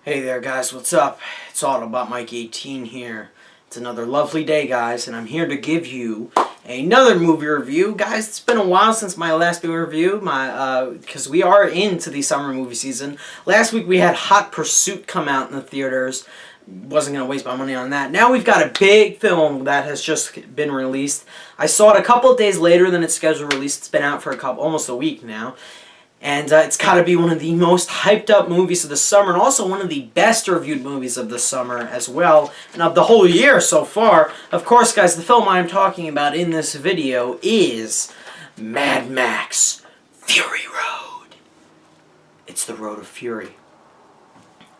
Hey there guys, what's up? It's Autobot Mike 18 here. It's another lovely day guys, and I'm here to give you another movie review. Guys, it's been a while since my last movie review, because we are into the summer movie season. Last week we had Hot Pursuit come out in the theaters. Wasn't going to waste my money on that. Now we've got a big film that has just been released. I saw it a couple of days later than its scheduled release. It's been out for almost a week now. And it's got to be one of the most hyped up movies of the summer, and also one of the best reviewed movies of the summer as well, and of the whole year so far. Of course, guys, the film I'm talking about in this video is Mad Max Fury Road. It's the Road of Fury.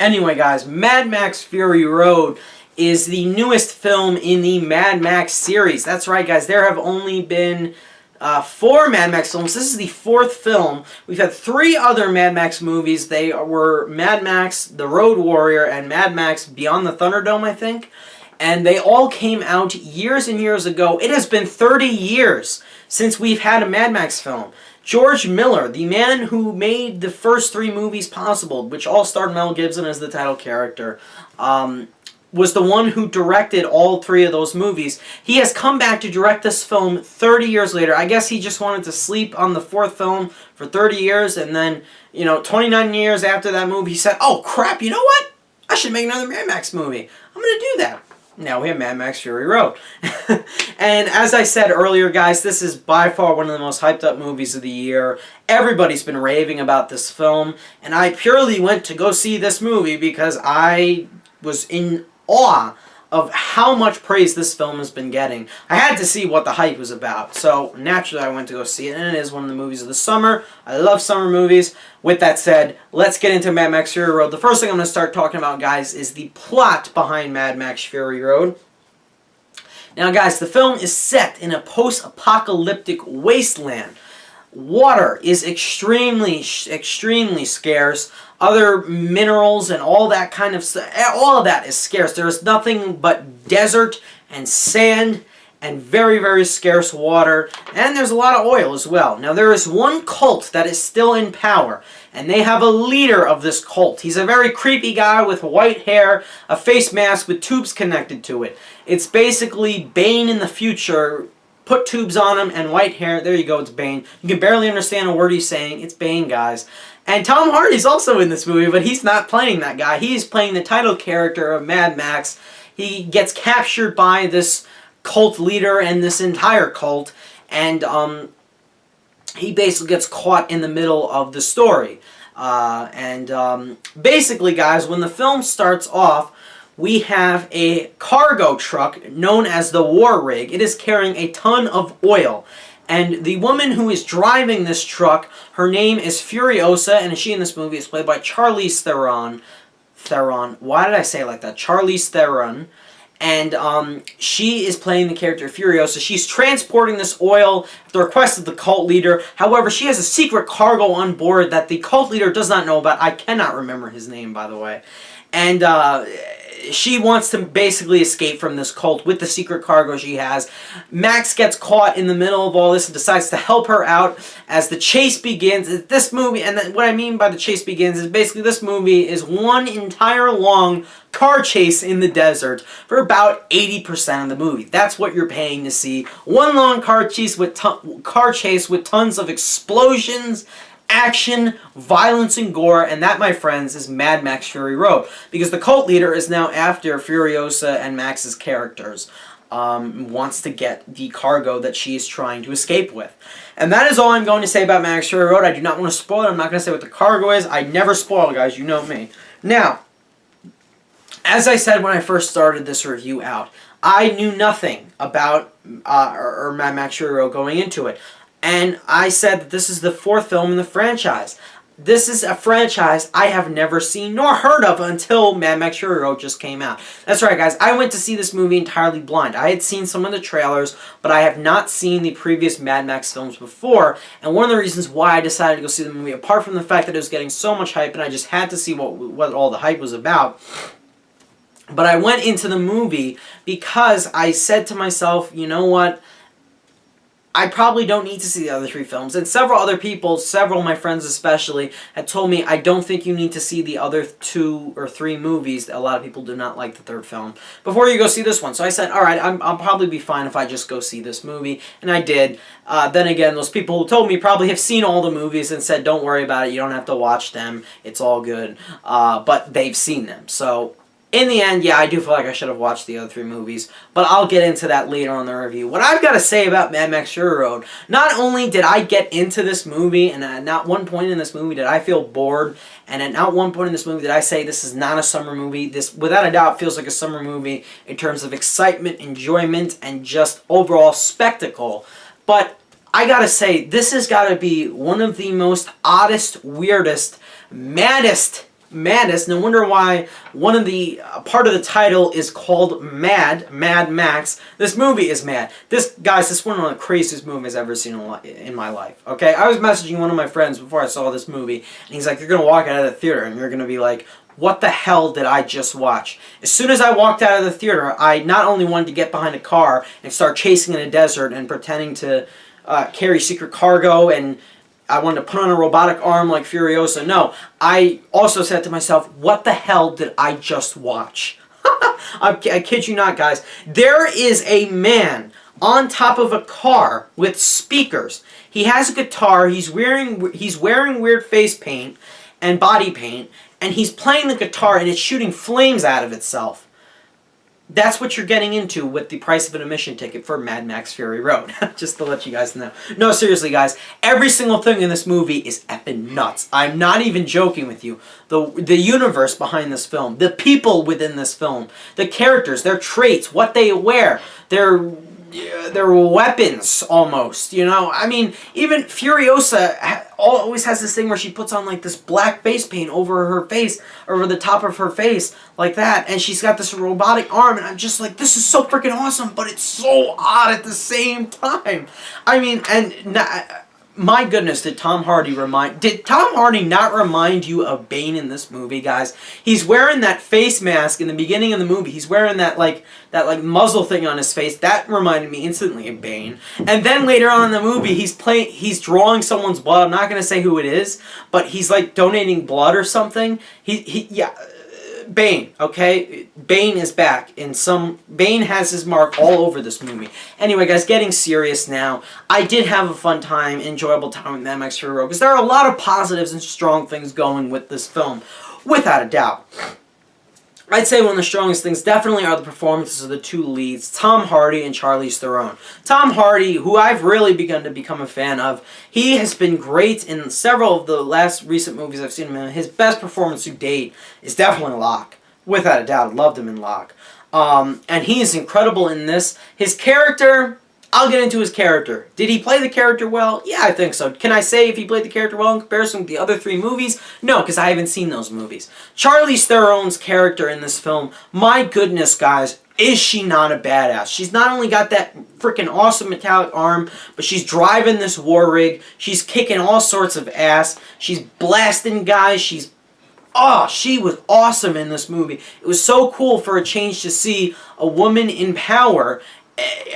Anyway, guys, Mad Max Fury Road is the newest film in the Mad Max series. That's right, guys. There have only been 4 Mad Max films. This is the 4th film. We've had 3 other Mad Max movies. They were Mad Max, The Road Warrior, and Mad Max Beyond the Thunderdome, I think. And they all came out years and years ago. It has been 30 years since we've had a Mad Max film. George Miller, the man who made the first 3 movies possible, which all starred Mel Gibson as the title character, was the one who directed all 3 of those movies. He has come back to direct this film 30 years later. I guess he just wanted to sleep on the 4th film for 30 years, and then, 29 years after that movie, he said, oh crap, you know what? I should make another Mad Max movie. I'm going to do that. Now we have Mad Max Fury Road. And as I said earlier, guys, this is by far one of the most hyped up movies of the year. Everybody's been raving about this film, and I purely went to go see this movie because I was in awe of how much praise this film has been getting. I had to see what the hype was about, so naturally I went to go see it, and it is one of the movies of the summer. I love summer movies. With that said, let's get into Mad Max Fury Road. The first thing I'm going to start talking about, guys, is the plot behind Mad Max Fury Road. Now, guys, the film is set in a post-apocalyptic wasteland. Water is extremely scarce. Other minerals and all that kind of stuff, all of that is scarce. There is nothing but desert and sand and very, very scarce water. And there's a lot of oil as well. Now, there is one cult that is still in power, and they have a leader of this cult. He's a very creepy guy with white hair, a face mask with tubes connected to it. It's basically Bane in the future. Put tubes on him and white hair. There you go, it's Bane. You can barely understand a word he's saying. It's Bane, guys. And Tom Hardy's also in this movie, but he's not playing that guy. He's playing the title character of Mad Max. He gets captured by this cult leader and this entire cult, and he basically gets caught in the middle of the story. Basically, guys, when the film starts off, we have a cargo truck known as the War Rig. It is carrying a ton of oil. And the woman who is driving this truck, her name is Furiosa, and she in this movie is played by Charlize Theron. Why did I say it like that? Charlize Theron. And she is playing the character Furiosa. She's transporting this oil at the request of the cult leader. However, she has a secret cargo on board that the cult leader does not know about. I cannot remember his name, by the way. And she wants to basically escape from this cult with the secret cargo she has. Max gets caught in the middle of all this and decides to help her out as the chase begins. This movie, and what I mean by the chase begins, is basically this movie is one entire long car chase in the desert for about 80% of the movie. That's what you're paying to see. One long car chase with tons of explosions, action, violence, and gore, and that, my friends, is Mad Max Fury Road. Because the cult leader is now after Furiosa and Max's characters. Wants to get the cargo that she is trying to escape with. And that is all I'm going to say about Mad Max Fury Road. I do not want to spoil it. I'm not going to say what the cargo is. I never spoil, guys. You know me. Now, as I said when I first started this review out, I knew nothing about Mad Max Fury Road going into it. And I said that this is the 4th film in the franchise. This is a franchise I have never seen nor heard of until Mad Max Fury Road just came out. That's right, guys. I went to see this movie entirely blind. I had seen some of the trailers, but I have not seen the previous Mad Max films before. And one of the reasons why I decided to go see the movie, apart from the fact that it was getting so much hype and I just had to see what all the hype was about, but I went into the movie because I said to myself, you know what? I probably don't need to see the other 3 films. And several other people, several of my friends especially, had told me I don't think you need to see the other 2 or 3 movies. A lot of people do not like the 3rd film before you go see this one. So I said, all right, I'll probably be fine if I just go see this movie. And I did. Then again, those people who told me probably have seen all the movies and said, don't worry about it. You don't have to watch them. It's all good. But they've seen them. So in the end, yeah, I do feel like I should have watched the other 3 movies, but I'll get into that later on in the review. What I've got to say about Mad Max Fury Road, not only did I get into this movie, and at not one point in this movie did I feel bored, and at not one point in this movie did I say this is not a summer movie. This, without a doubt, feels like a summer movie in terms of excitement, enjoyment, and just overall spectacle. But I gotta say, this has got to be one of the most oddest, weirdest, maddest. No wonder why one of the part of the title is called Mad Max. This movie is mad. Guys, this is one of the craziest movies I've ever seen in my life. Okay, I was messaging one of my friends before I saw this movie, and he's like, "You're gonna walk out of the theater, and you're gonna be like, what the hell did I just watch?" As soon as I walked out of the theater, I not only wanted to get behind a car and start chasing in a desert and pretending to carry secret cargo, and I wanted to put on a robotic arm like Furiosa. No, I also said to myself, what the hell did I just watch? I kid you not, guys. There is a man on top of a car with speakers. He has a guitar. He's wearing weird face paint and body paint, and he's playing the guitar, and it's shooting flames out of itself. That's what you're getting into with the price of an admission ticket for Mad Max Fury Road. Just to let you guys know. No, seriously, guys. Every single thing in this movie is effing nuts. I'm not even joking with you. The universe behind this film, the people within this film, the characters, their traits, what they wear, their weapons, almost, you know? I mean, even Furiosa always has this thing where she puts on, like, this black face paint over her face, over the top of her face, like that, and she's got this robotic arm, and I'm just like, this is so freaking awesome, but it's so odd at the same time. I mean, my goodness, did Tom Hardy not remind you of Bane in this movie, guys? He's wearing that face mask in the beginning of the movie. He's wearing that muzzle thing on his face. That reminded me instantly of Bane. And then later on in the movie, he's drawing someone's blood. I'm not going to say who it is, but he's like donating blood or something. Yeah. Bane, okay? Bane is back. Bane has his mark all over this movie. Anyway, guys, getting serious now. I did have a fun time, enjoyable time with Mad Max Fury Road, because there are a lot of positives and strong things going with this film, without a doubt. I'd say one of the strongest things definitely are the performances of the 2 leads, Tom Hardy and Charlize Theron. Tom Hardy, who I've really begun to become a fan of, he has been great in several of the last recent movies I've seen him in. His best performance to date is definitely Locke. Without a doubt, loved him in Locke. And he is incredible in this. His character, I'll get into his character. Did he play the character well? Yeah, I think so. Can I say if he played the character well in comparison with the other 3 movies? No, because I haven't seen those movies. Charlize Theron's character in this film, my goodness, guys, is she not a badass? She's not only got that freaking awesome metallic arm, but she's driving this war rig. She's kicking all sorts of ass. She's blasting guys. she was awesome in this movie. It was so cool for a change to see a woman in power.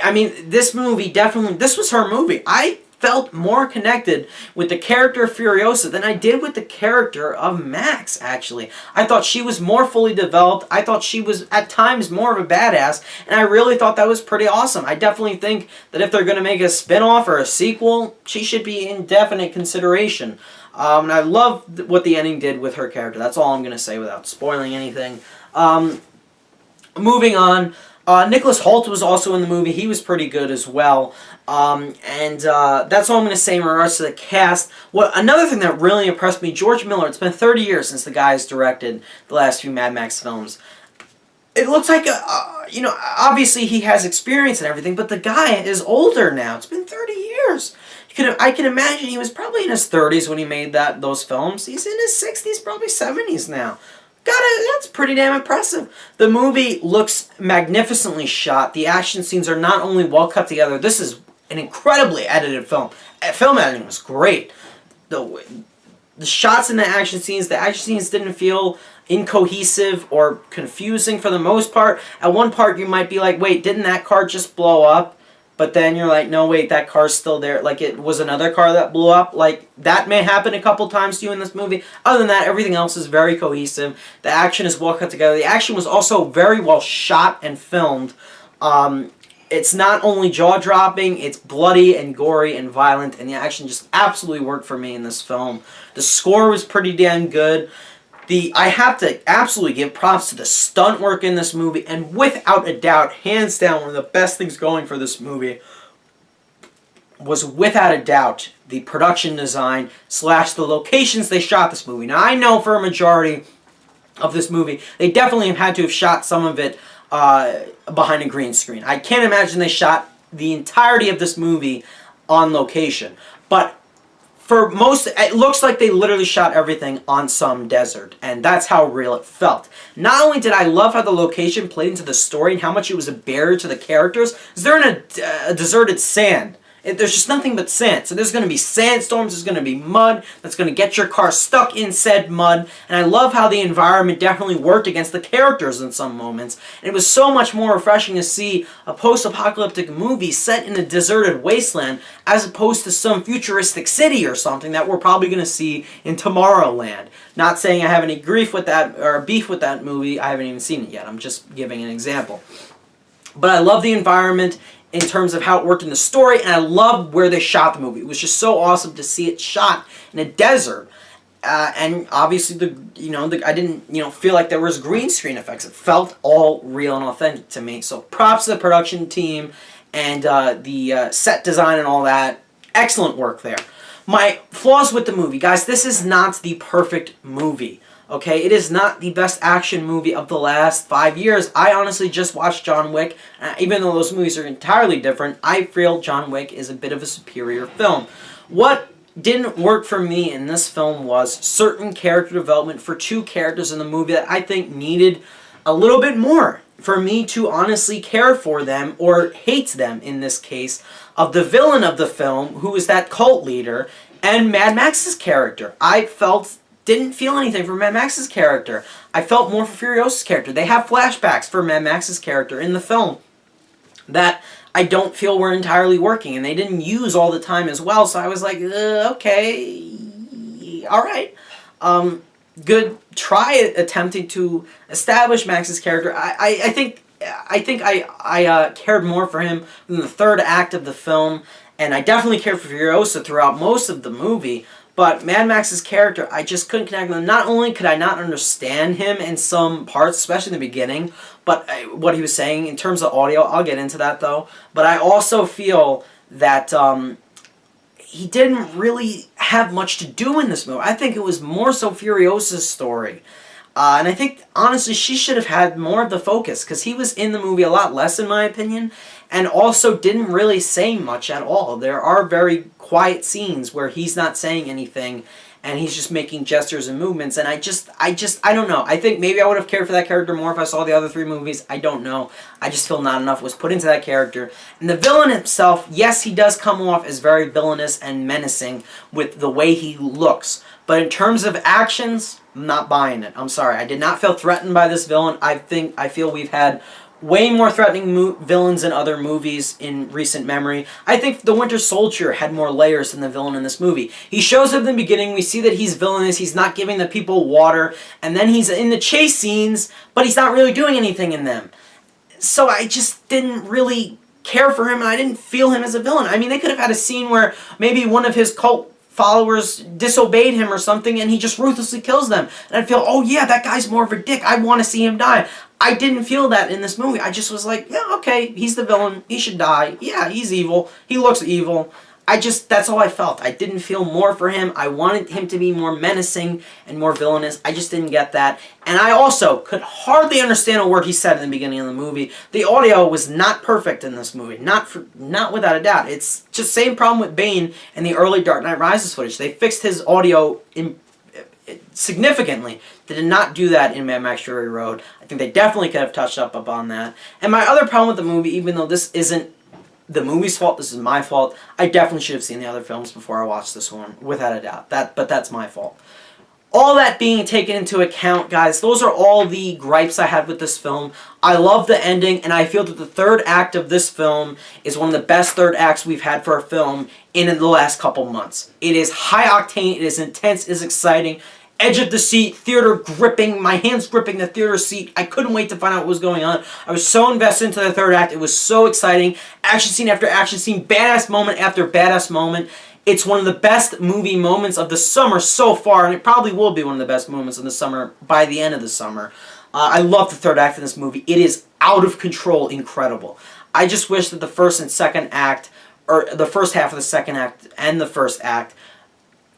I mean, this movie definitely, this was her movie. I felt more connected with the character of Furiosa than I did with the character of Max, actually. I thought she was more fully developed. I thought she was, at times, more of a badass, and I really thought that was pretty awesome. I definitely think that if they're going to make a spin-off or a sequel, she should be in definite consideration. And I love what the ending did with her character. That's all I'm going to say without spoiling anything. Moving on. Nicholas Hoult was also in the movie. He was pretty good as well. That's all I'm going to say in regards to the cast. Another thing that really impressed me, George Miller. It's been 30 years since the guy has directed the last few Mad Max films. It looks like, obviously he has experience and everything, but the guy is older now. It's been 30 years. I can imagine he was probably in his 30s when he made those films. He's in his 60s, probably 70s now. That's pretty damn impressive. The movie looks magnificently shot. The action scenes are not only well cut together, this is an incredibly edited film. Film editing was great. The shots in the action scenes didn't feel incohesive or confusing for the most part. At one part you might be like, wait, didn't that car just blow up? but then you're like, no, wait, that car's still there. Like, it was another car that blew up. Like, that may happen a couple times to you in this movie. Other than that, everything else is very cohesive. The action is well cut together. The action was also very well shot and filmed. It's not only jaw-dropping, it's bloody and gory and violent, and the action just absolutely worked for me in this film. The score was pretty damn good. I have to absolutely give props to the stunt work in this movie, and without a doubt, hands down, one of the best things going for this movie was, without a doubt, the production design / the locations they shot this movie. Now, I know for a majority of this movie, they definitely have had to have shot some of it behind a green screen. I can't imagine they shot the entirety of this movie on location. But for most, it looks like they literally shot everything on some desert, and that's how real it felt. Not only did I love how the location played into the story and how much it was a barrier to the characters, because they're in a deserted sand. There's just nothing but sand. So there's going to be sandstorms, there's going to be mud that's going to get your car stuck in said mud. And I love how the environment definitely worked against the characters in some moments. And it was so much more refreshing to see a post-apocalyptic movie set in a deserted wasteland as opposed to some futuristic city or something that we're probably going to see in Tomorrowland. Not saying I have any grief with that or beef with that movie. I haven't even seen it yet. I'm just giving an example. But I love the environment in terms of how it worked in the story, and I love where they shot the movie. It was just so awesome to see it shot in a desert, and obviously I didn't feel like there was green screen effects. It felt all real and authentic to me. So props to the production team and the set design and all that. Excellent work there. My flaws with the movie, guys. This is not the perfect movie. Okay, it is not the best action movie of the last 5 years. I honestly just watched John Wick. Even though those movies are entirely different, I feel John Wick is a bit of a superior film. What didn't work for me in this film was certain character development for two characters in the movie that I think needed a little bit more for me to honestly care for them, or hate them in this case, of the villain of the film, who is that cult leader, and Mad Max's character. Didn't feel anything for Mad Max's character. I felt more for Furiosa's character. They have flashbacks for Mad Max's character in the film that I don't feel were entirely working, and they didn't use all the time as well, so I was like, okay, alright. Good try at attempting to establish Max's character. I think I cared more for him in the third act of the film, and I definitely cared for Furiosa throughout most of the movie. But Mad Max's character, I just couldn't connect with him. Not only could I not understand him in some parts, especially in the beginning, but what he was saying in terms of audio, I'll get into that though. But I also feel that he didn't really have much to do in this movie. I think it was more so Furiosa's story. And I think, honestly, she should have had more of the focus, because he was in the movie a lot less, in my opinion, and also didn't really say much at all. There are very quiet scenes where he's not saying anything, and he's just making gestures and movements, and I don't know. I think maybe I would have cared for that character more if I saw the other three movies. I don't know. I just feel not enough was put into that character. And the villain himself, yes, he does come off as very villainous and menacing with the way he looks. But in terms of actions, I'm not buying it. I'm sorry. I did not feel threatened by this villain. I feel we've had way more threatening villains in other movies in recent memory. I think the Winter Soldier had more layers than the villain in this movie. He shows up in the beginning, we see that he's villainous, he's not giving the people water, and then he's in the chase scenes, but he's not really doing anything in them. So I just didn't really care for him, and I didn't feel him as a villain. I mean, they could have had a scene where maybe one of his cult followers disobeyed him or something, and he just ruthlessly kills them. And I'd feel, oh yeah, that guy's more of a dick. I want to see him die. I didn't feel that in this movie. I just was like, yeah, okay, he's the villain. He should die. Yeah, he's evil. He looks evil. That's all I felt. I didn't feel more for him. I wanted him to be more menacing and more villainous. I just didn't get that. And I also could hardly understand a word he said in the beginning of the movie. The audio was not perfect in this movie. Not without a doubt. It's just same problem with Bane in the early Dark Knight Rises footage. They fixed his audio significantly. They did not do that in Mad Max Fury Road. I think they definitely could have touched up on that. And my other problem with the movie, even though this isn't the movie's fault, this is my fault, I definitely should have seen the other films before I watched this one, without a doubt. But that's my fault. All that being taken into account, guys, those are all the gripes I had with this film. I love the ending, and I feel that the third act of this film is one of the best third acts we've had for a film in the last couple months. It is high octane, it is intense, it is exciting. Edge of the seat, theater gripping, my hands gripping the theater seat. I couldn't wait to find out what was going on. I was so invested into the third act. It was so exciting. Action scene after action scene, badass moment after badass moment. It's one of the best movie moments of the summer so far, and it probably will be one of the best moments of the summer by the end of the summer. I love the third act in this movie. It is out of control incredible. I just wish that the first and second act, or the first half of the second act and the first act,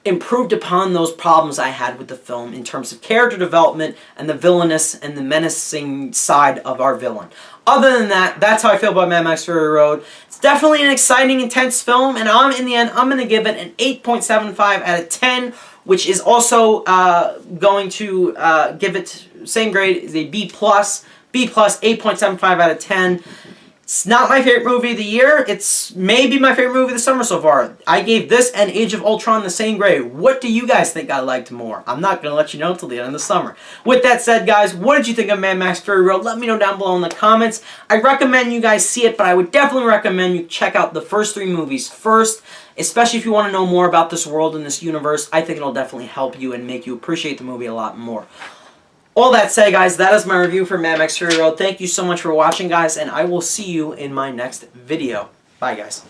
improved upon those problems I had with the film in terms of character development and the villainous and the menacing side of our villain. Other than that, that's how I feel about Mad Max Fury Road. It's definitely an exciting, intense film, and in the end, I'm going to give it an 8.75 out of 10, which is also going to give it same grade as a B+, 8.75 out of 10. It's not my favorite movie of the year. It's maybe my favorite movie of the summer so far. I gave this and Age of Ultron the same grade. What do you guys think I liked more? I'm not going to let you know until the end of the summer. With that said, guys, what did you think of Mad Max Fury Road? Let me know down below in the comments. I recommend you guys see it, but I would definitely recommend you check out the first 3 movies first, especially if you want to know more about this world and this universe. I think it'll definitely help you and make you appreciate the movie a lot more. All that said, guys, that is my review for Mad Max Fury Road. Thank you so much for watching, guys, and I will see you in my next video. Bye, guys.